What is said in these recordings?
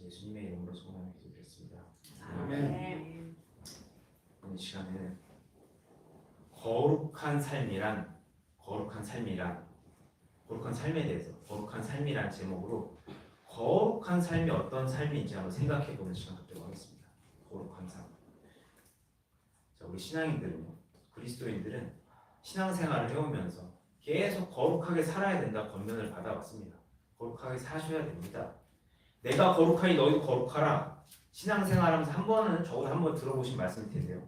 예수님의 이름으로 소원하며 기도드렸습니다. 아멘. 오늘 시간에는 거룩한 삶에 대해서 거룩한 삶이란 제목으로 거룩한 삶이 어떤 삶인지 한번 생각해보는 시간 갖도록 하겠습니다. 거룩한 삶. 자, 우리 신앙인들은요, 그리스도인들은 신앙생활을 해오면서 계속 거룩하게 살아야 된다 권면을 받아왔습니다. 거룩하게 사셔야 됩니다. 내가 거룩하니 너희도 거룩하라. 신앙생활하면서 적어도 한 번 들어보신 말씀일 텐데요.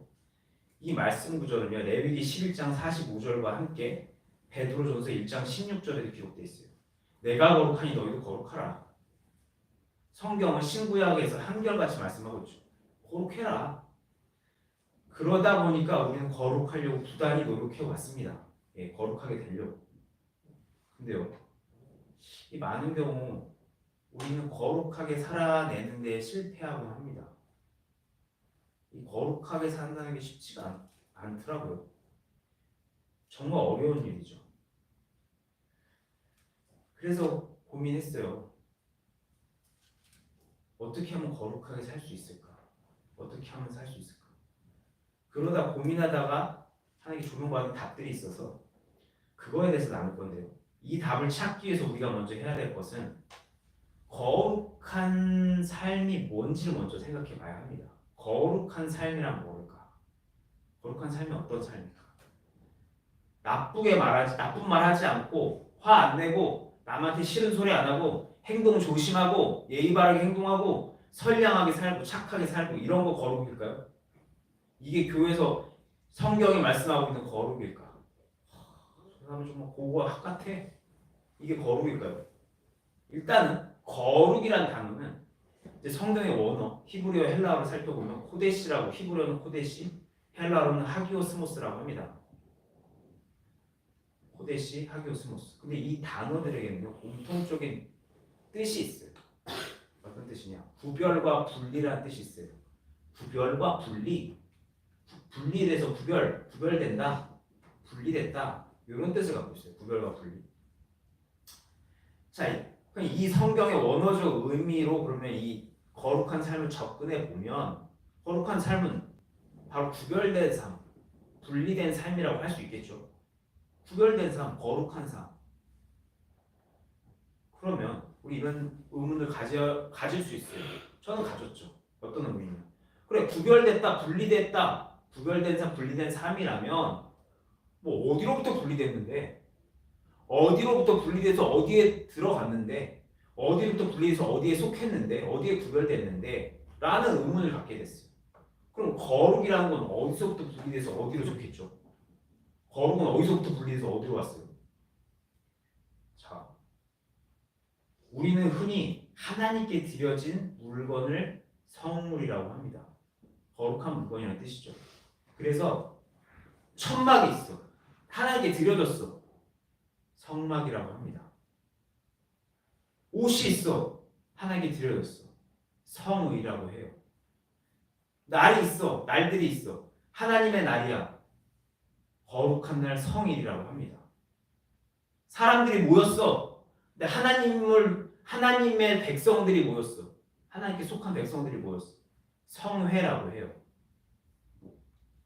이 말씀 구절은요, 레위기 11장 45절과 함께 베드로전서 1장 16절에도 기록되어 있어요. 내가 거룩하니 너희도 거룩하라. 성경은 신구약에서 한결같이 말씀하고 있죠. 거룩해라. 그러다 보니까 우리는 거룩하려고 부단히 노력해 왔습니다. 예, 거룩하게 되려고. 근데요, 이 많은 경우 우리는 거룩하게 살아내는 데 실패하곤 합니다. 이 거룩하게 산다는 게 쉽지가 않더라고요. 정말 어려운 일이죠. 그래서 고민했어요. 어떻게 하면 거룩하게 살 수 있을까? 어떻게 하면 살 수 있을까? 그러다 고민하다가 하나님께 조명받은 답들이 있어서 그거에 대해서 나눌 건데요. 이 답을 찾기 위해서 우리가 먼저 해야 될 것은 거룩한 삶이 뭔지를 먼저 생각해 봐야 합니다. 거룩한 삶이란 뭘까? 거룩한 삶이 어떤 삶일까? 나쁜 말 하지 않고 화 안 내고 남한테 싫은 소리 안 하고 행동 조심하고 예의 바르게 행동하고 선량하게 살고 착하게 살고 이런 거 거룩일까요? 이게 교회에서 성경이 말씀하고 있는 거룩일까? 저 사람은 정말 고고학 같아. 이게 거룩일까요? 일단은 거룩이란 단어는 이제 성경의 원어 히브리어 헬라어를 살펴보면 코데시라고, 히브리어는 코데시, 헬라어는 하기오스모스라고 합니다. 코데시, 하기오스모스. 근데 이 단어들에게는요 공통적인 뜻이 있어요. 어떤 뜻이냐? 구별과 분리라는 뜻이 있어요. 구별과 분리, 분리돼서 구별된다, 분리됐다 이런 뜻을 갖고 있어요. 구별과 분리. 자, 이 성경의 원어적 의미로 그러면 이 거룩한 삶을 접근해 보면 거룩한 삶은 바로 구별된 삶, 분리된 삶이라고 할 수 있겠죠. 구별된 삶, 거룩한 삶. 그러면 우리 이런 의문을 가질 수 있어요. 저는 가졌죠. 어떤 의미냐? 그래, 구별됐다, 분리됐다, 구별된 삶, 분리된 삶이라면 뭐 어디로부터 분리됐는데, 어디로부터 분리돼서 어디에 들어갔는데, 어디로부터 분리돼서 어디에 속했는데, 어디에 구별됐는데 라는 의문을 갖게 됐어요. 그럼 거룩이라는 건 어디서부터 분리돼서 어디로 속했죠? 거룩은 어디서부터 분리돼서 어디로 왔어요? 자, 우리는 흔히 하나님께 드려진 물건을 성물이라고 합니다. 거룩한 물건이라는 뜻이죠. 그래서 천막이 있어. 하나님께 드려졌어. 성막이라고 합니다. 옷이 있어. 하나님께 드려졌어. 성의라고 해요. 날이 있어. 날들이 있어. 하나님의 날이야. 거룩한 날 성일이라고 합니다. 사람들이 모였어. 근데 하나님의 백성들이 모였어. 하나님께 속한 백성들이 모였어. 성회라고 해요.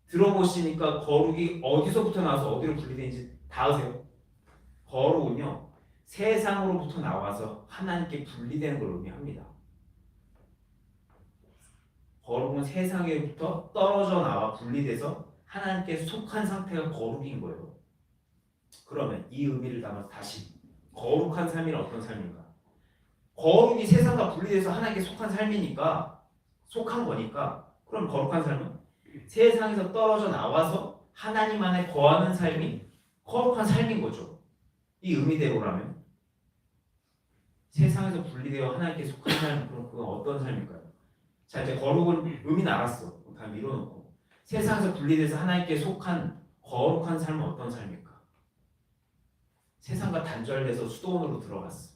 들어보시니까 거룩이 어디서부터 나와서 어디로 분리되는지 다 아세요? 거룩은요, 세상으로부터 나와서 하나님께 분리되는 걸 의미합니다. 거룩은 세상에부터 떨어져 나와 분리돼서 하나님께 속한 상태가 거룩인 거예요. 그러면 이 의미를 담아서 다시 거룩한 삶이란 어떤 삶인가? 거룩이 세상과 분리돼서 하나님께 속한 삶이니까, 속한 거니까, 그럼 거룩한 삶은 세상에서 떨어져 나와서 하나님 안에 거하는 삶이 거룩한 삶인 거죠. 이 의미대로라면 세상에서 분리되어 하나님께 속한 삶, 그럼 그건 어떤 삶일까요? 자, 이제 거룩은 의미는 알았어. 다 밀어놓고 세상에서 분리돼서 하나님께 속한 거룩한 삶은 어떤 삶일까? 세상과 단절돼서 수도원으로 들어갔어.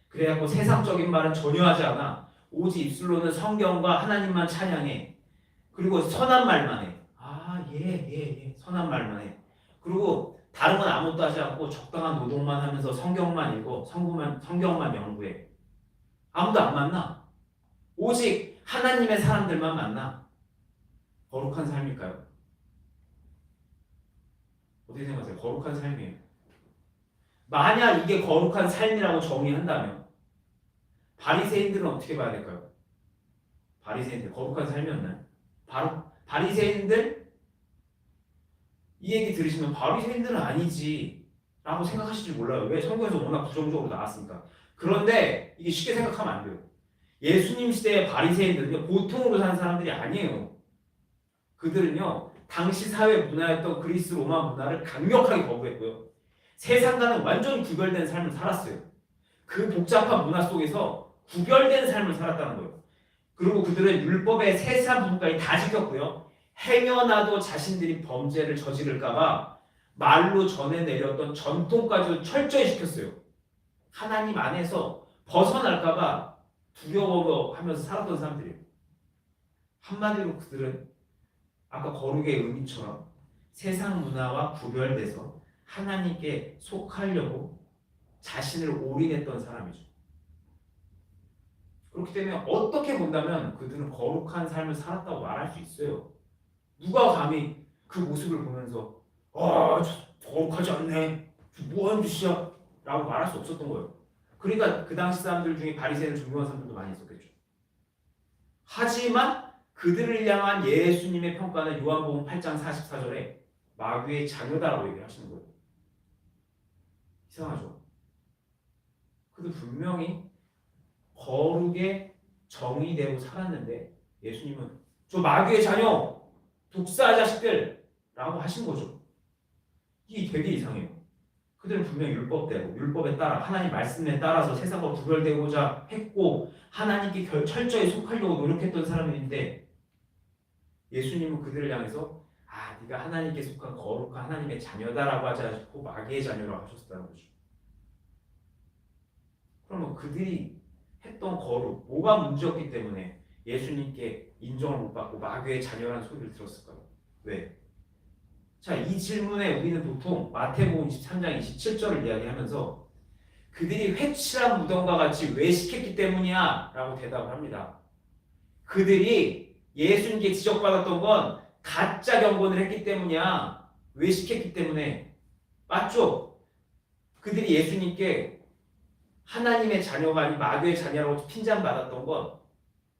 그래갖고 세상적인 말은 전혀 하지 않아. 오직 입술로는 성경과 하나님만 찬양해. 그리고 선한 말만 해. 선한 말만 해. 그리고 다른 건 아무것도 하지 않고 적당한 노동만 하면서 성경만 읽고 성경만 연구해. 아무도 안 만나. 오직 하나님의 사람들만 만나 거룩한 삶일까요? 어떻게 생각하세요? 거룩한 삶이에요. 만약 이게 거룩한 삶이라고 정의한다면 바리새인들은 어떻게 봐야 될까요? 바리새인들 거룩한 삶이었나요? 바로 바리새인들 이 얘기 들으시면 바리새인들은 아니지 라고 생각하실지 몰라요. 왜? 성경에서 워낙 부정적으로 나왔으니까. 그런데 이게 쉽게 생각하면 안 돼요. 예수님 시대의 바리새인들은요 보통으로 사는 사람들이 아니에요. 그들은요 당시 사회 문화였던 그리스 로마 문화를 강력하게 거부했고요. 세상과는 완전히 구별된 삶을 살았어요. 그 복잡한 문화 속에서 구별된 삶을 살았다는 거예요. 그리고 그들은 율법의 세세한 부분까지 다 지켰고요. 행여나도 자신들이 범죄를 저지를까봐 말로 전해 내렸던 전통까지도 철저히 지켰어요. 하나님 안에서 벗어날까봐 두려워하면서 살았던 사람들이에요. 한마디로 그들은 아까 거룩의 의미처럼 세상 문화와 구별돼서 하나님께 속하려고 자신을 올인했던 사람이죠. 그렇기 때문에 어떻게 본다면 그들은 거룩한 삶을 살았다고 말할 수 있어요. 누가 감히 그 모습을 보면서 저 거룩하지 않네. 저 뭐하는 짓이야? 라고 말할 수 없었던 거예요. 그러니까 그 당시 사람들 중에 바리새인을 존경하는 사람들도 많이 있었겠죠. 하지만 그들을 향한 예수님의 평가는 요한복음 8장 44절에 마귀의 자녀다라고 얘기하시는 거예요. 이상하죠? 그들 분명히 거룩의 정의대로 살았는데 예수님은 저 마귀의 자녀, 독사 자식들 라고 하신 거죠. 이게 되게 이상해요. 그들은 분명히 율법대로 율법에 따라 하나님 말씀에 따라서 세상과 구별되고자 했고 하나님께 철저히 속하려고 노력했던 사람인데 예수님은 그들을 향해서 네가 하나님께 속한 거룩한 하나님의 자녀다라고 하지 않고 마귀의 자녀라고 하셨다는 거죠. 그러면 그들이 했던 거룩, 뭐가 문제였기 때문에 예수님께 인정을 못 받고 마귀의 자녀라는 소리를 들었을까요? 왜? 자, 이 질문에 우리는 보통 마태복음 23장 27절을 이야기하면서 그들이 회칠한 무덤과 같이 외식했기 때문이야 라고 대답을 합니다. 그들이 예수님께 지적받았던 건 가짜 경건을 했기 때문이야. 외식했기 때문에. 맞죠? 그들이 예수님께 하나님의 자녀가 아닌 마귀의 자녀라고 핀잔받았던 건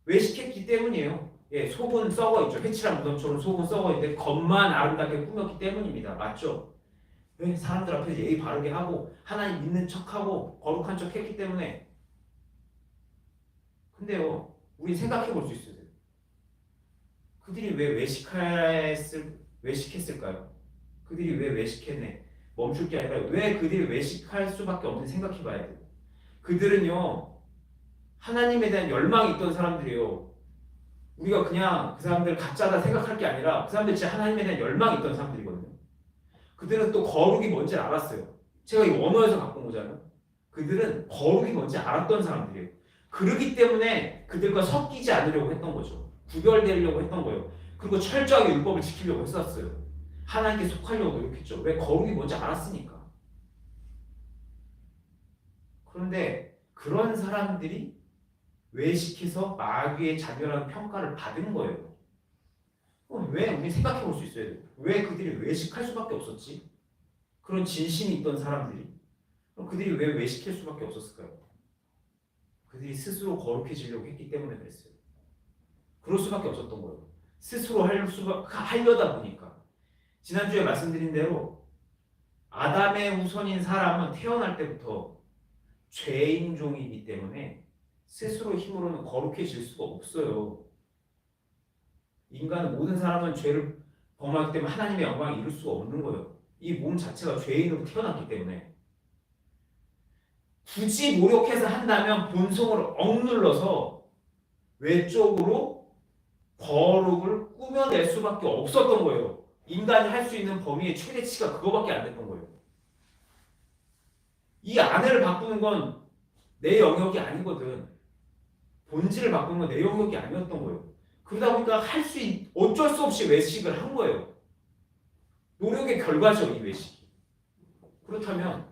외식했기 때문이에요. 예, 속은 썩어 있죠. 회칠한 무덤처럼 속은 썩어 있는데 겉만 아름답게 꾸몄기 때문입니다. 맞죠? 왜? 사람들 앞에서 예의 바르게 하고 하나님 믿는 척하고 거룩한 척 했기 때문에. 근데요, 우리 생각해 볼 수 있어요. 그들이 왜 외식했을까요? 그들이 왜 외식했네? 멈출 게 아니라 왜 그들이 외식할 수밖에 없는지 생각해 봐야 돼요. 그들은요, 하나님에 대한 열망이 있던 사람들이에요. 우리가 그냥 그 사람들 가짜다 생각할 게 아니라 그 사람들 진짜 하나님에 대한 열망이 있던 사람들이거든요. 그들은 또 거룩이 뭔지 알았어요. 제가 이 원어에서 갖고 온 거잖아요. 그들은 거룩이 뭔지 알았던 사람들이에요. 그러기 때문에 그들과 섞이지 않으려고 했던 거죠. 구별되려고 했던 거예요. 그리고 철저하게 율법을 지키려고 했었어요. 하나님께 속하려고 노력했죠. 왜? 거룩이 뭔지 알았으니까. 그런데 그런 사람들이 외식해서 마귀의 자녀라는 평가를 받은 거예요. 왜? 우리 생각해 볼 수 있어야 돼요. 왜 그들이 외식할 수밖에 없었지? 그런 진심이 있던 사람들이. 그럼 그들이 왜 외식할 수밖에 없었을까요? 그들이 스스로 거룩해지려고 했기 때문에 그랬어요. 그럴 수밖에 없었던 거예요. 스스로 하려다 보니까. 지난주에 말씀드린 대로 아담의 후손인 사람은 태어날 때부터 죄인 종이기 때문에 스스로 힘으로는 거룩해질 수가 없어요. 인간은 모든 사람은 죄를 범하기 때문에 하나님의 영광을 이룰 수가 없는 거예요. 이 몸 자체가 죄인으로 태어났기 때문에 굳이 노력해서 한다면 본성을 억눌러서 외적으로 거룩을 꾸며낼 수밖에 없었던 거예요. 인간이 할 수 있는 범위의 최대치가 그거밖에 안 됐던 거예요. 이 아내를 바꾸는 건 내 영역이 아니거든. 본질을 바꾸는 건 내 영역이 아니었던 거예요. 그러다 보니까 어쩔 수 없이 외식을 한 거예요. 노력의 결과죠, 이 외식이. 그렇다면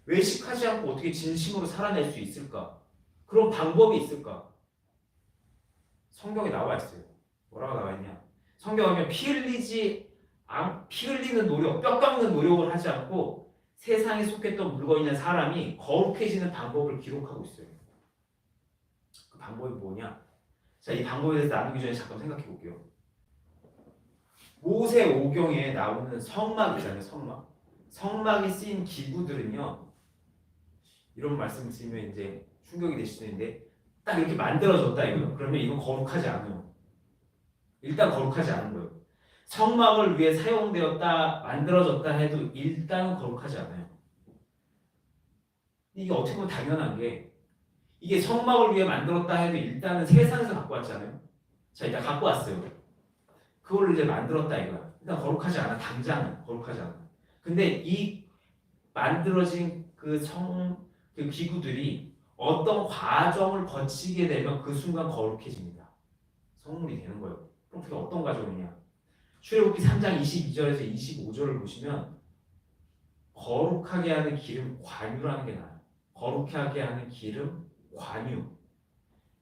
외식하지 않고 어떻게 진심으로 살아낼 수 있을까? 그런 방법이 있을까? 성경에 나와 있어요. 뭐라고 나와 있냐? 성경에 피 흘리는 노력, 뼈 깎는 노력을 하지 않고 세상에 속했던 물건이나 사람이 거룩해지는 방법을 기록하고 있어요. 그 방법이 뭐냐? 자, 이 방법에 대해서 나누기 전에 잠깐 생각해 볼게요. 모세오경에 나오는 성막이잖아요. 성막이 쓰인 기구들은요. 이런 말씀 드리면 이제 충격이 되실 수 있는데 딱 이렇게 만들어졌다 이거요. 그러면 이건 거룩하지 않아요. 일단 거룩하지 않은 거예요. 성막을 위해 사용되었다, 만들어졌다 해도 일단 거룩하지 않아요. 이게 어떻게 보면 당연한 게 이게 성막을 위해 만들었다 해도 일단은 세상에서 갖고 왔잖아요. 자, 일단 갖고 왔어요. 그걸 이제 만들었다 이거야. 일단 거룩하지 않아. 당장은 거룩하지 않아. 근데 이 만들어진 그 기구들이 어떤 과정을 거치게 되면 그 순간 거룩해집니다. 성물이 되는 거예요. 그럼 그게 어떤 과정이냐? 출애굽기 3장 22절에서 25절을 보시면 거룩하게 하는 기름 관유라는 게 나와요. 거룩하게 하는 기름 관유.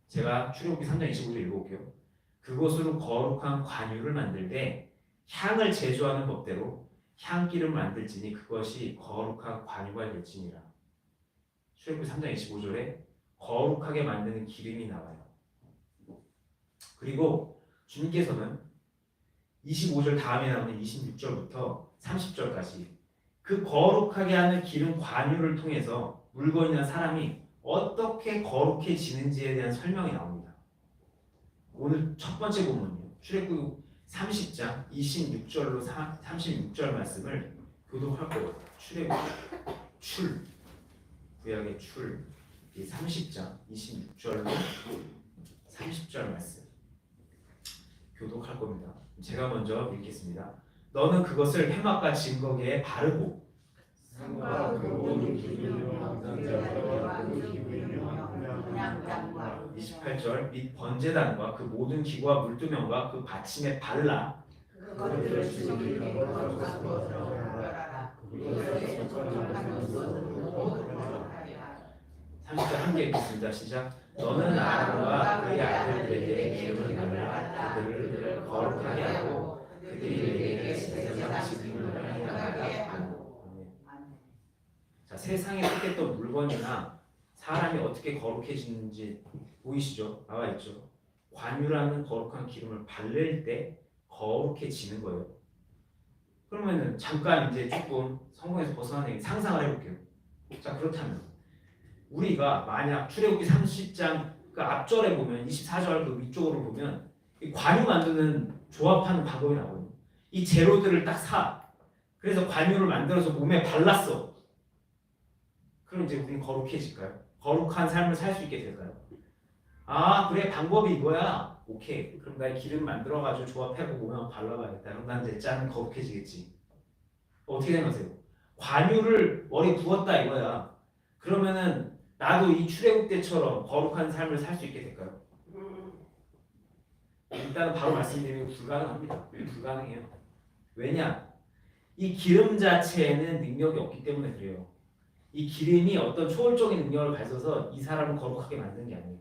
제가 출애굽기 3장 25절 읽어볼게요. 그것으로 거룩한 관유를 만들되 향을 제조하는 법대로 향기를 만들지니 그것이 거룩한 관유가 될지니라. 출애굽기 3장 25절에 거룩하게 만드는 기름이 나와요. 그리고 주님께서는 25절 다음에 나오는 26절부터 30절까지 그 거룩하게 하는 기름 관유를 통해서 물건이나 사람이 어떻게 거룩해지는지에 대한 설명이 나옵니다. 오늘 첫 번째 본문이요. 출애굽 30장 26절로 36절 말씀을 교독할 거예요. 출애굽 구약의 30장 26절로 30절 말씀 교독할 겁니다. 제가 먼저 읽겠습니다. 너는 그것을 회막과 증거계에 바르고 상과 그 모든 기준으로 번제단과 그 기준으로 분향단과 28절 및 번제단과 그 모든 기구와 물두멍과 그 받침에 발라 그것들을 주님께 거룩한 것으로 분별하라. 그것에 속한 것으로 거룩하리라. 30절 함께 읽겠습니다. 시작. 너는 아론과 그의 아들들에게 기름을 발라 그들을 거룩하게 하고 그들이 내게 제사장 직분을 행하게 하고. 자, 세상에 속했던 물건이나 사람이 어떻게 거룩해지는지 보이시죠? 나와 있죠. 관유라는 거룩한 기름을 바를 때 거룩해지는 거예요. 그러면은 잠깐 이제 조금 성경에서 벗어나는 상상을 해볼게요. 자, 그렇다면 우리가 만약 출애굽기 30장 그 앞절에 보면 24절 그 위쪽으로 보면 이 관유 만드는 조합하는 방법이 나오거든요. 이 재료들을 딱 사. 그래서 관유를 만들어서 몸에 발랐어. 그럼 이제 우리는 거룩해질까요? 거룩한 삶을 살 수 있게 될까요? 아, 그래, 방법이 이거야. 오케이. 그럼 나 기름 만들어가지고 조합해보고 몸에 발라봐야겠다. 그럼 난 이제 짠 거룩해지겠지. 어떻게 생각하세요? 관유를 머리에 부었다 이거야. 그러면은 나도 이 출애굽 때처럼 거룩한 삶을 살 수 있게 될까요? 일단은 바로 말씀드리면 불가능합니다. 불가능해요. 왜냐? 이 기름 자체에는 능력이 없기 때문에 그래요. 이 기름이 어떤 초월적인 능력을 가져서 이 사람을 거룩하게 만드는 게 아니에요.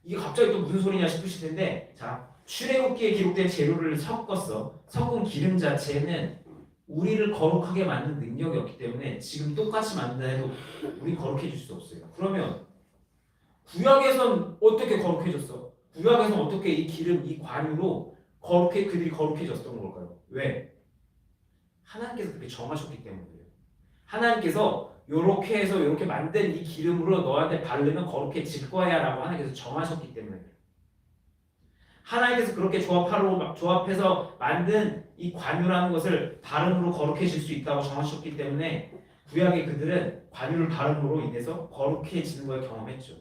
이게 갑자기 또 무슨 소리냐 싶으실 텐데, 자, 출애굽기에 기록된 재료를 섞은 기름 자체는 우리를 거룩하게 만드는 능력이 없기 때문에 지금 똑같이 만든다 해도 우리 거룩해질 수 없어요. 그러면 구약에선 어떻게 거룩해졌어? 구약에선 어떻게 이 기름, 이 관유로 그들이 거룩해졌던 걸까요? 왜? 하나님께서 그렇게 정하셨기 때문에 그래요. 하나님께서 요렇게 해서 요렇게 만든 이 기름으로 너한테 바르면 거룩해질 거야 라고 하나님께서 정하셨기 때문에 그래요. 하나님께서 그렇게 조합해서 만든 이 관유라는 것을 바름으로 거룩해질 수 있다고 정하셨기 때문에 구약의 그들은 관유를 바름으로 인해서 거룩해지는 걸 경험했죠.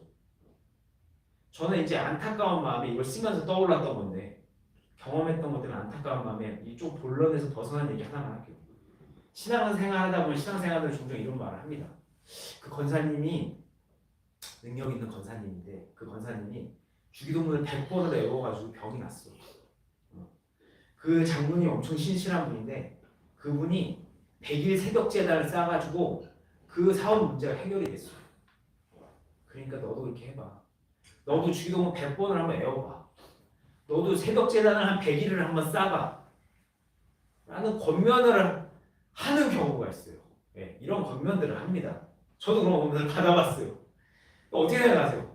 저는 이제 안타까운 마음에 이걸 쓰면서 떠올랐던 건데 경험했던 것들은 안타까운 마음에 이쪽 본론에서 벗어난 얘기 하나만 할게요. 신앙생활 하다 보면 신앙생활은 종종 이런 말을 합니다. 그 권사님이 능력 있는 권사님인데 그 권사님이 주기도문을 100번을 외워가지고 병이 났어. 그 장군이 엄청 신실한 분인데 그분이 100일 새벽제단을 쌓아가지고 그 사업 문제가 해결이 됐어. 그러니까 너도 이렇게 해봐. 너도 주기도문 100번을 한번 외워봐. 너도 새벽 제단을 한 100일을 한번 쌓아봐 라는 권면을 하는 경우가 있어요. 예, 이런 권면들을 합니다. 저도 그런 권면을 받아봤어요. 어떻게 생각하세요?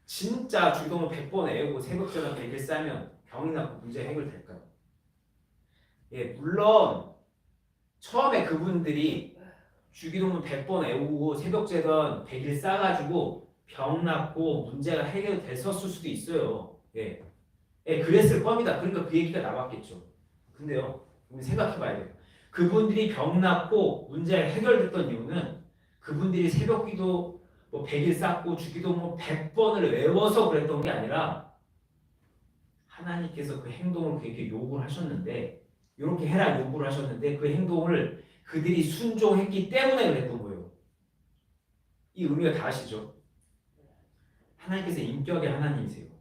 진짜 주기도문 100번 외우고 새벽 제단 100일 쌓으면 병이 나고 문제 해결될까요? 예, 물론 처음에 그분들이 주기도문 100번 외우고 새벽 제단 100일 쌓아가지고 병 낫고 문제가 해결됐었을 수도 있어요. 예. 예, 그랬을 겁니다. 그러니까 그 얘기가 나왔겠죠. 근데요, 우리 생각해봐야 돼요. 그분들이 병 낫고 문제가 해결됐던 이유는 그분들이 새벽기도 뭐 100일 쌓고 주기도문 100번을 외워서 그랬던 게 아니라 하나님께서 그 행동을 그렇게 요구를 하셨는데 이렇게 해라 요구를 하셨는데 그 행동을 그들이 순종했기 때문에 그랬던 거예요. 이 의미가 다 아시죠? 하나님께서 인격의 하나님이세요.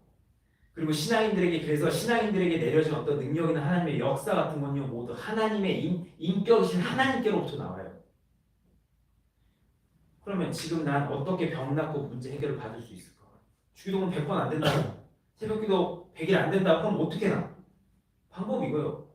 그리고 신앙인들에게 그래서 신앙인들에게 내려진 어떤 능력이나 하나님의 역사 같은 건요 모두 하나님의 인격이신 하나님께로부터 나와요. 그러면 지금 난 어떻게 병 낫고 문제 해결을 받을 수 있을까? 주기도문 100번 안 된다고 새벽기도 100일 안 된다고 그럼 어떻게 나? 방법이 이거예요.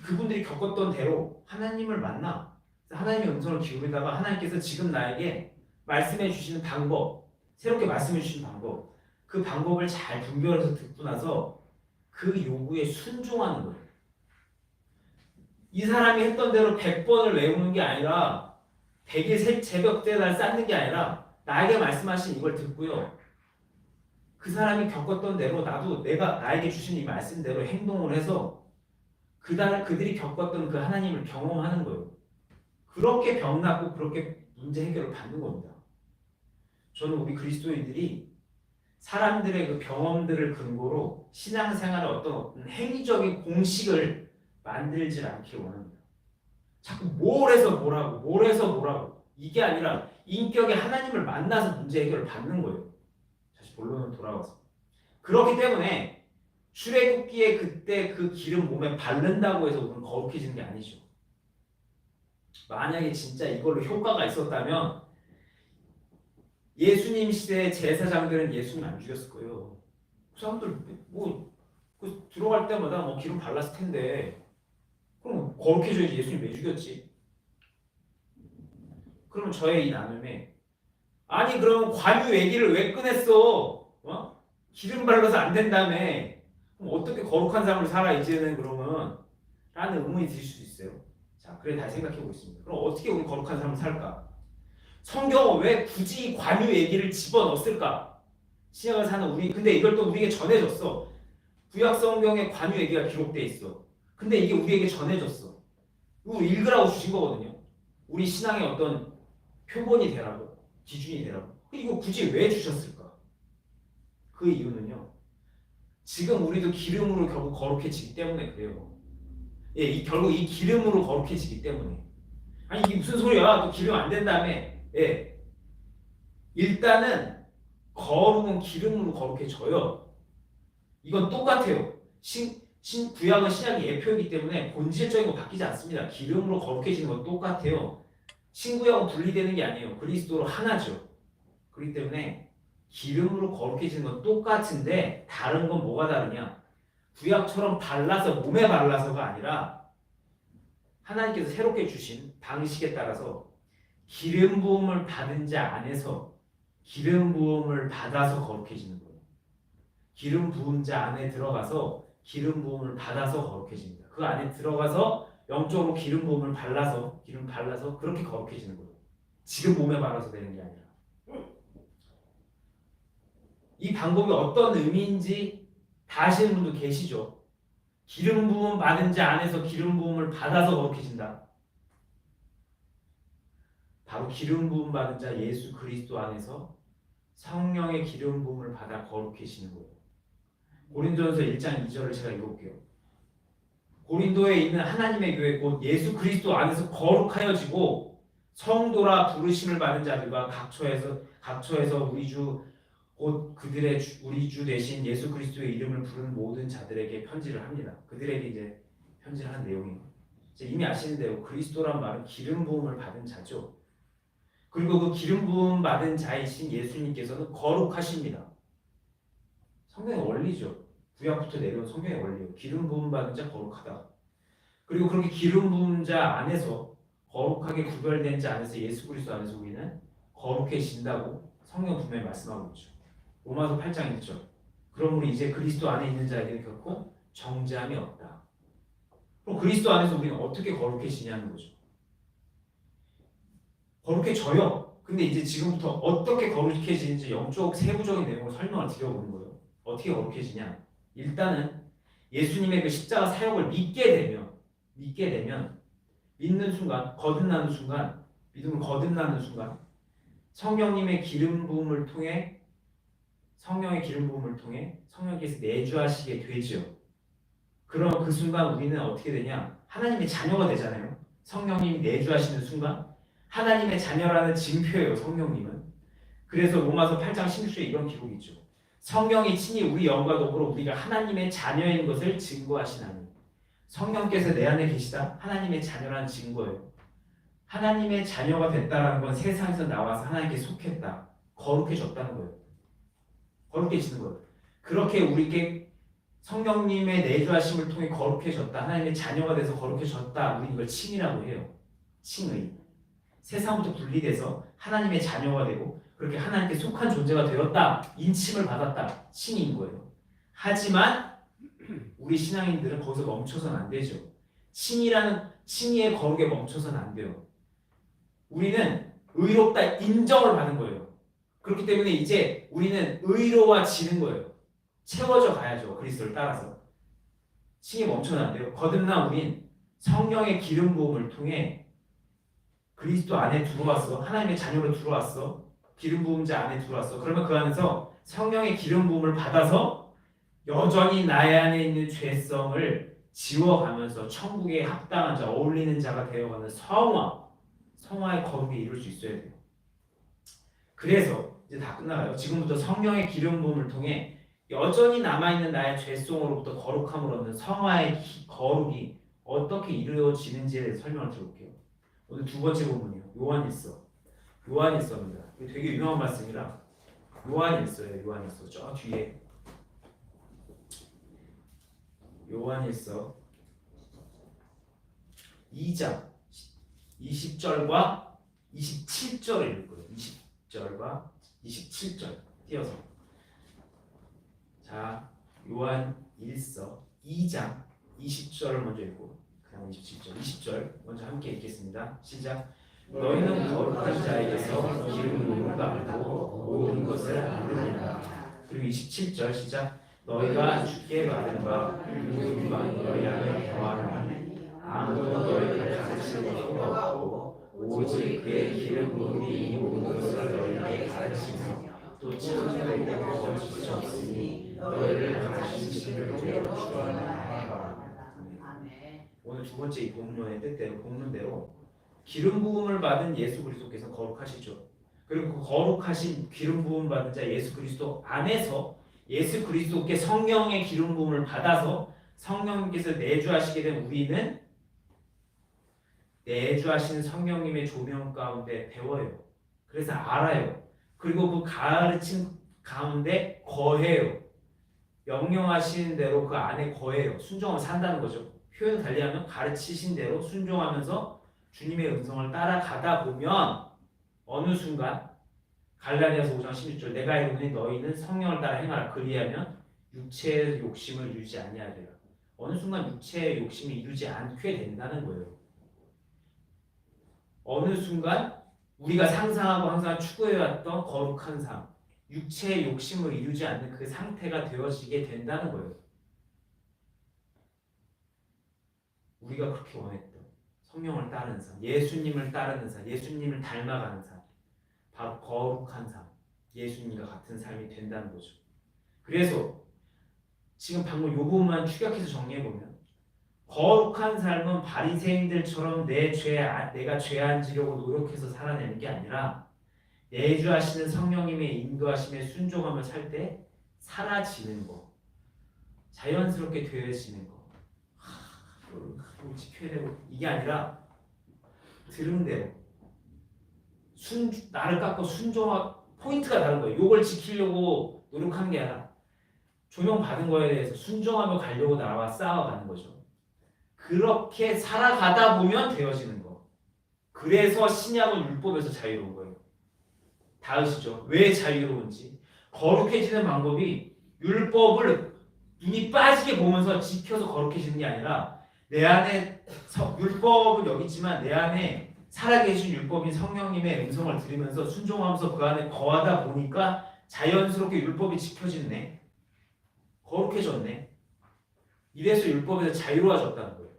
그분들이 겪었던 대로 하나님을 만나 하나님의 음성을 기울이다가 하나님께서 지금 나에게 말씀해 주시는 방법 새롭게 말씀해 주시는 방법 그 방법을 잘 분별해서 듣고 나서 그 요구에 순종하는 거예요. 이 사람이 했던 대로 100번을 외우는 게 아니라 100일 새벽 때날 쌓는 게 아니라 나에게 말씀하신 이걸 듣고요. 그 사람이 겪었던 대로 나도 내가 나에게 주신 이 말씀대로 행동을 해서 그들이 겪었던 그 하나님을 경험하는 거예요. 그렇게 병 낫고 그렇게 문제 해결을 받는 겁니다. 저는 우리 그리스도인들이 사람들의 그 경험들을 근거로 신앙생활의 어떤 행위적인 공식을 만들지 않길 원합니다. 자꾸 뭘 해서 뭐라고 이게 아니라 인격의 하나님을 만나서 문제 해결을 받는 거예요. 다시 본론으로 돌아와서 그렇기 때문에 출애굽기에 그때 그 기름 몸에 바른다고 해서 우리는 거룩해지는 게 아니죠. 만약에 진짜 이걸로 효과가 있었다면 예수님 시대의 제사장들은 예수님 안 죽였을 거예요. 그 사람들 들어갈 때마다 기름 발랐을 텐데 그럼 거룩해져야지 예수님 왜 죽였지? 그러면 저의 이 나눔에 아니 그럼 관유 얘기를 왜 꺼냈어? 기름 발라서 안 된다며 그럼 어떻게 거룩한 삶을 살아 이제는 그러면? 라는 의문이 드실 수도 있어요. 자, 그래 다시 생각해 보겠습니다. 그럼 어떻게 우리 거룩한 삶을 살까? 성경은 왜 굳이 관유 얘기를 집어넣었을까? 신약을 사는 우리 근데 이걸 또 우리에게 전해졌어. 구약 성경에 관유 얘기가 기록돼 있어. 근데 이게 우리에게 전해졌어. 이거 읽으라고 주신 거거든요. 우리 신앙의 어떤 표본이 되라고, 기준이 되라고. 이거 굳이 왜 주셨을까? 그 이유는요. 지금 우리도 기름으로 결국 거룩해지기 때문에 그래요. 예, 결국 이 기름으로 거룩해지기 때문에. 아니 이게 무슨 소리야? 또 기름 안 된다며. 예. 일단은 거룩은 기름으로 거룩해져요. 이건 똑같아요. 구약은 신약의 예표이기 때문에 본질적인 거 바뀌지 않습니다. 기름으로 거룩해지는 건 똑같아요. 신구약은 분리되는 게 아니에요. 그리스도로 하나죠. 그렇기 때문에 기름으로 거룩해지는 건 똑같은데 다른 건 뭐가 다르냐? 구약처럼 발라서 몸에 발라서가 아니라 하나님께서 새롭게 주신 방식에 따라서 기름 부음을 받은 자 안에서 기름 부음을 받아서 거룩해지는 거예요. 기름 부은 자 안에 들어가서 기름 부음을 받아서 거룩해집니다. 그 안에 들어가서 영적으로 기름 부음을 발라서 그렇게 거룩해지는 거예요. 지금 몸에 발라서 되는 게 아니라. 이 방법이 어떤 의미인지 다 아시는 분도 계시죠? 기름 부음 받은 자 안에서 기름 부음을 받아서 거룩해진다. 바로 기름 부음 받은 자 예수 그리스도 안에서 성령의 기름 부음을 받아 거룩해지는 거예요. 고린도전서 1장 2절을 제가 읽어볼게요. 고린도에 있는 하나님의 교회 곧 예수 그리스도 안에서 거룩하여지고 성도라 부르심을 받은 자들과 각처에서 우리 주 곧 그들의 우리 주 되신 예수 그리스도의 이름을 부르는 모든 자들에게 편지를 합니다. 그들에게 이제 편지를 한 내용이에요. 이제 이미 아시는 대로 그리스도란 말은 기름 부음을 받은 자죠. 그리고 그 기름 부음 받은 자이신 예수님께서는 거룩하십니다. 성경의 원리죠. 구약부터 내려온 성경의 원리요. 기름 부음 받은 자 거룩하다. 그리고 그렇게 기름 부은 자 안에서 거룩하게 구별된 자 안에서 예수 그리스도 안에서 우리는 거룩해진다고 성경 분명히 말씀하고 있죠. 로마서 8장 1절. 그러므로 이제 그리스도 안에 있는 자에게는 결코 정죄함이 없다. 그럼 그리스도 안에서 우리는 어떻게 거룩해지냐는 거죠. 거룩해져요. 근데 이제 지금부터 어떻게 거룩해지는지 영적 세부적인 내용을 설명을 드려보는 거예요. 어떻게 거룩해지냐? 일단은 예수님의 그 십자가 사역을 믿게 되면 믿는 순간, 거듭나는 순간, 믿음을 거듭나는 순간 성령의 기름 부음을 통해 성령께서 내주하시게 되죠. 그럼 그 순간 우리는 어떻게 되냐? 하나님의 자녀가 되잖아요. 성령님이 내주하시는 순간 하나님의 자녀라는 징표예요. 성령님은. 그래서 로마서 8장 16절에 이런 기록이 있죠. 성령이 친히 우리 영과 더불어 우리가 하나님의 자녀인 것을 증거하시나니. 성령께서 내 안에 계시다. 하나님의 자녀라는 증거예요. 하나님의 자녀가 됐다라는 건 세상에서 나와서 하나님께 속했다. 거룩해졌다는 거예요. 거룩해지는 거예요. 그렇게 우리에게 성령님의 내주하심을 통해 거룩해졌다. 하나님의 자녀가 돼서 거룩해졌다. 우리 이걸 칭이라고 해요. 칭의. 세상부터 분리돼서 하나님의 자녀가 되고 그렇게 하나님께 속한 존재가 되었다. 인침을 받았다. 칭인 거예요. 하지만 우리 신앙인들은 거기서 멈춰서는 안 되죠. 칭의의 거룩에 멈춰서는 안 돼요. 우리는 의롭다 인정을 받은 거예요. 그렇기 때문에 이제 우리는 의로워지는 거예요. 채워져 가야죠. 그리스도를 따라서. 칭에 멈춰는 안 돼요. 거듭난 우린 성령의 기름 부음을 통해 그리스도 안에 들어왔어. 하나님의 자녀로 들어왔어. 기름 부음자 안에 들어왔어. 그러면 그 안에서 성령의 기름 부음을 받아서 여전히 나의 안에 있는 죄성을 지워가면서 천국에 합당한 자, 어울리는 자가 되어가는 성화의 거룩에 이룰 수 있어야 돼요. 그래서 이제 다 끝나가요. 지금부터 성령의 기름 부음을 통해 여전히 남아있는 나의 죄성으로부터 거룩함을 얻는 성화의 거룩이 어떻게 이루어지는지에 대해서 설명을 드릴게요. 오늘 두 번째 본문이요. 요한일서입니다. 이게 되게 유명한 말씀이라 요한일서예요. 요한일서 저 뒤에 요한일서 2장 20절과 27절을 읽을 거예요. 20절과 27절 띄어서. 자, 요한일서 2장 20절을 먼저 읽고 그다음 27절, 20절 먼저 함께 읽겠습니다. 시작. 너희는 거룩한 자에게서 기름 부음을 받고 모든 것을 아느니라. 그리고 27절 시작. 너희가 주께 받은 바 누구가 너희 안에 거하나니 아무도 너희를 가르칠 것도 없고 오직 그의 기름 부음이 이 모든 것을 너희에게 가르치며 또 참되고 거짓이 없으니 너희를 가르치시는 대로 주하나이다. 오늘 두 번째 이 본문의 뜻대로 본문대로 기름 부음을 받은 예수 그리스도께서 거룩하시죠. 그리고 그 거룩하신 기름 부음 받은 자 예수 그리스도 안에서 예수 그리스도께 성령의 기름 부음을 받아서 성령님께서 내주하시게 된 우리는 내주하시는 성령님의 조명 가운데 배워요. 그래서 알아요. 그리고 그 가르침 가운데 거해요. 명령하시는 대로 그 안에 거해요. 순종하며 산다는 거죠. 표현 달리하면 가르치신 대로 순종하면서 주님의 음성을 따라가다 보면 어느 순간 갈라디아서 5장 16절 내가 이르노니 너희는 성령을 따라 행하라. 그리하면 육체의 욕심을 이루지 아니하리라. 어느 순간 육체의 욕심이 이루지 않게 된다는 거예요. 어느 순간 우리가 상상하고 항상 추구해왔던 거룩한 삶, 육체의 욕심을 이루지 않는 그 상태가 되어지게 된다는 거예요. 우리가 그렇게 원했던 성령을 따르는 삶, 예수님을 따르는 삶, 예수님을 닮아가는 삶, 바로 거룩한 삶, 예수님과 같은 삶이 된다는 거죠. 그래서 지금 방금 요 부분만 축약해서 정리해보면 거룩한 삶은 바리새인들처럼 내가 죄 안 지려고 노력해서 살아내는 게 아니라 내주하시는 성령님의 인도하심에 순종하며 살 때 사라지는 거, 자연스럽게 되어지는 거, 이거 지켜야 되고 이게 아니라 들은 대로 나를 깎고 순종하 포인트가 다른 거예요. 이걸 지키려고 노력하는 게 아니라 조명 받은 거에 대해서 순종하며 가려고 나와 쌓아가는 거죠. 그렇게 살아가다 보면 되어지는 거. 그래서 신약은 율법에서 자유로운 거예요. 다 아시죠? 왜 자유로운지. 거룩해지는 방법이 율법을 눈이 빠지게 보면서 지켜서 거룩해지는 게 아니라 내 안에 율법은 여기 있지만 내 안에 살아계신 율법인 성령님의 음성을 들으면서 순종하면서 그 안에 거하다 보니까 자연스럽게 율법이 지켜지네. 거룩해졌네. 이래서 율법에서 자유로워졌다는 거예요.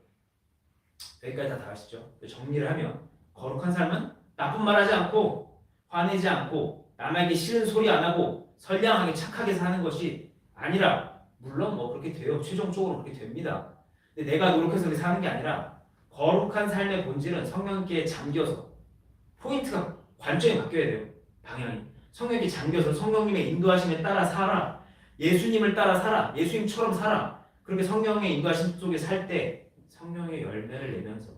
여기까지 다 아시죠? 정리를 하면 거룩한 삶은 나쁜 말 하지 않고 화내지 않고 남에게 싫은 소리 안 하고 선량하게 착하게 사는 것이 아니라 물론 뭐 그렇게 돼요. 최종적으로 그렇게 됩니다. 근데 내가 노력해서 그렇게 사는 게 아니라 거룩한 삶의 본질은 성령께 잠겨서 포인트가 관점이 바뀌어야 돼요. 방향이. 성령께 잠겨서 성령님의 인도하심에 따라 살아. 예수님을 따라 살아. 예수님처럼 살아. 그렇게 성령의 인도하심 속에 살 때 성령의 열매를 내면서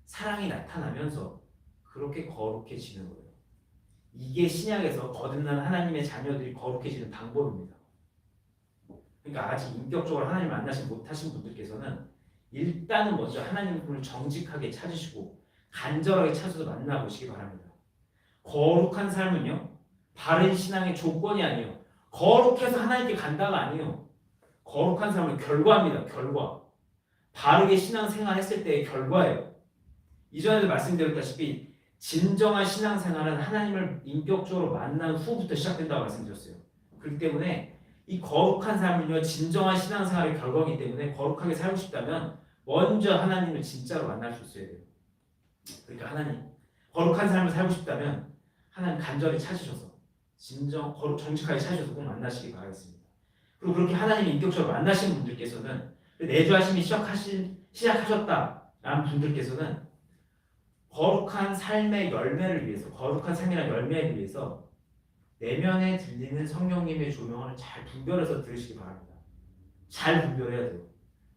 사랑이 나타나면서 그렇게 거룩해지는 거예요. 이게 신약에서 거듭난 하나님의 자녀들이 거룩해지는 방법입니다. 그러니까 아직 인격적으로 하나님 만나지 못하신 분들께서는 일단은 먼저 하나님을 정직하게 찾으시고 간절하게 찾아서 만나보시기 바랍니다. 거룩한 삶은요, 바른 신앙의 조건이 아니에요. 거룩해서 하나님께 간다가 아니에요. 거룩한 삶은 결과입니다. 결과. 바르게 신앙생활 했을 때의 결과예요. 이전에도 말씀드렸다시피 진정한 신앙생활은 하나님을 인격적으로 만난 후부터 시작된다고 말씀드렸어요. 그렇기 때문에 이 거룩한 삶은요, 진정한 신앙생활의 결과이기 때문에 거룩하게 살고 싶다면 먼저 하나님을 진짜로 만날 수 있어야 돼요. 그러니까 하나님, 거룩한 삶을 살고 싶다면 하나님 간절히 찾으셔서 정직하게 찾으셔서 꼭 만나시기 바라겠습니다. 그리고 그렇게 하나님을 인격적으로 만나신 분들께서는 내주하심이 시작하셨다라는 분들께서는 거룩한 삶의 열매를 위해서, 거룩한 삶이라는 열매를 위해서 내면에 들리는 성령님의 조명을 잘 분별해서 들으시기 바랍니다. 잘 분별해야 돼요.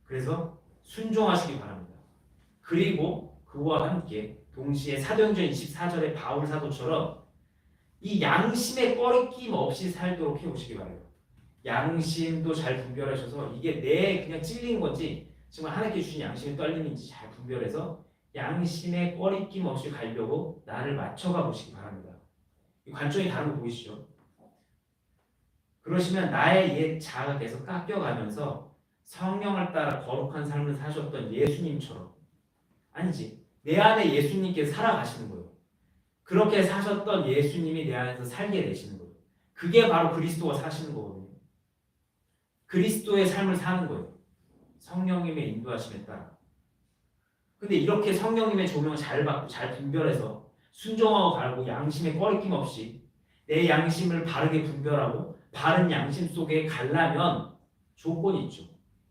그래서 순종하시기 바랍니다. 그리고 그와 함께 동시에 사도행전 24절의 바울 사도처럼 이 양심에 꺼리낌 없이 살도록 해보시기 바래요. 양심도 잘 분별하셔서 이게 내 그냥 찔린 건지 정말 하나님께 주신 양심의 떨림인지 잘 분별해서 양심에 꺼리낌 없이 가려고 나를 맞춰가 보시기 바랍니다. 이 관점이 다른 거 보이시죠? 그러시면 나의 옛 자아가 계속 깎여가면서 성령을 따라 거룩한 삶을 사셨던 예수님처럼, 아니지, 내 안에 예수님께서 살아가시는 거예요. 그렇게 사셨던 예수님이 내 안에서 살게 되시는 거예요. 그게 바로 그리스도가 사시는 거거든요. 그리스도의 삶을 사는 거예요. 성령님의 인도하심에 따라. 근데 이렇게 성령님의 조명을 잘 받고 잘 분별해서 순종하고 가고 양심에 꺼리낌 없이 내 양심을 바르게 분별하고 바른 양심 속에 가려면 조건이 있죠.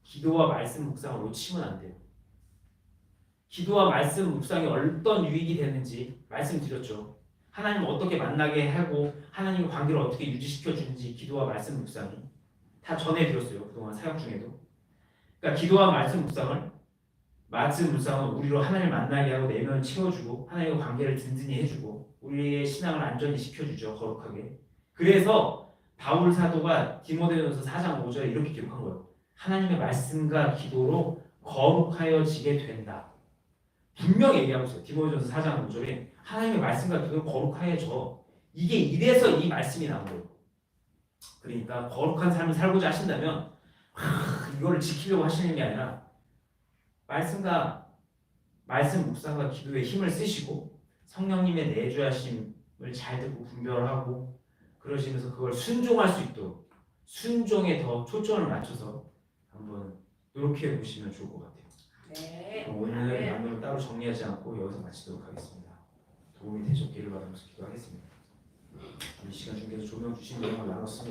기도와 말씀 묵상을 놓치면 안 돼요. 기도와 말씀 묵상이 어떤 유익이 되는지 말씀드렸죠. 하나님을 어떻게 만나게 하고 하나님의 관계를 어떻게 유지시켜 주는지 기도와 말씀 묵상이 다 전해드렸어요. 그동안 사역 중에도. 그러니까 기도와 말씀 묵상은 우리로 하나님을 만나게 하고 내면을 채워주고 하나님과 관계를 든든히 해주고 우리의 신앙을 안전히 시켜주죠. 거룩하게. 그래서 바울 사도가 디모데전서 4장 5절에 이렇게 기록한 거예요. 하나님의 말씀과 기도로 거룩하여지게 된다. 분명히 얘기하고 있어요. 디모데전서 4장 5절에 하나님의 말씀과 기도로 거룩하여져. 이게 이래서 이 말씀이 나온 거예요. 그러니까 거룩한 삶을 살고자 하신다면 이거를 지키려고 하시는 게 아니라 말씀 묵상과 기도에 힘을 쓰시고 성령님의 내주하심을 잘 듣고 분별하고 그러시면서 그걸 순종할 수 있도록 순종에 더 초점을 맞춰서 한번 노력해 보시면 좋을 것 같아요. 네. 오늘 양념을 따로 정리하지 않고 여기서 마치도록 하겠습니다. 도움이 되셨기를 바라면서 기도하겠습니다. 이 시간 중에서 조명 주신 내용을 나눴습니다.